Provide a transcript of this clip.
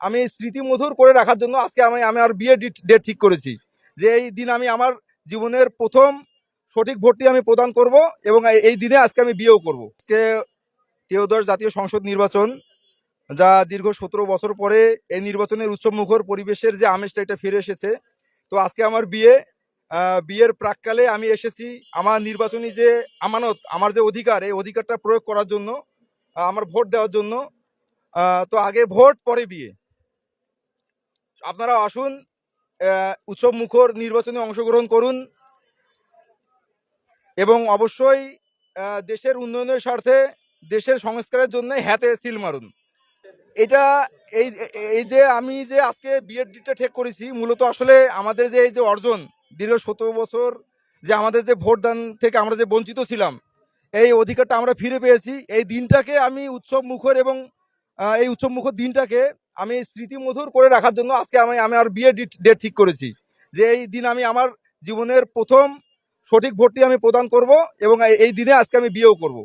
আমি স্মৃতিমধুর করে রাখার জন্য আজকে আমি আমার বিয়ের ডেট ঠিক করেছি, যে এই দিন আমি আমার জীবনের প্রথম সঠিক ভোটটি আমি প্রদান করব এবং এই দিনে আজকে আমি বিয়েও করব। আজকে ত্রয়োদশ জাতীয় সংসদ নির্বাচন, যা দীর্ঘ 17 বছর পরে এই নির্বাচনের উৎসবমুখর পরিবেশের যে আমেজটা এটা ফিরে এসেছে। তো আজকে আমার বিয়ের প্রাককালে আমি এসেছি আমার নির্বাচনী যে আমানত, আমার যে অধিকার, এই অধিকারটা প্রয়োগ করার জন্য, আমার ভোট দেওয়ার জন্য। তো আগে ভোট পরে বিয়ে। আপনারা আসুন, উৎসব মুখর নির্বাচনে অংশগ্রহণ করুন এবং অবশ্যই দেশের উন্নয়নের স্বার্থে, দেশের সংস্কারের জন্য হ্যাতে সিল মারুন। এটা এই এই যে আমি যে আজকে বিয়ের ডেটটা ঠিক করেছি, মূলত আসলে আমাদের যে এই যে অর্জন, দীর্ঘ 17 বছর যে আমাদের যে ভোটদান থেকে আমরা যে বঞ্চিত ছিলাম, এই অধিকারটা আমরা ফিরে পেয়েছি। এই দিনটাকে আমি উৎসব মুখর এবং এই উৎসব মুখর দিনটাকে আমি স্মৃতিমধুর করে রাখার জন্য আজকে আমি আমার বিয়ের ডেট ঠিক করেছি, যে এই দিন আমি আমার জীবনের প্রথম সঠিক ভোটটি আমি প্রদান করব এবং এই দিনে আজকে আমি বিয়েও করব।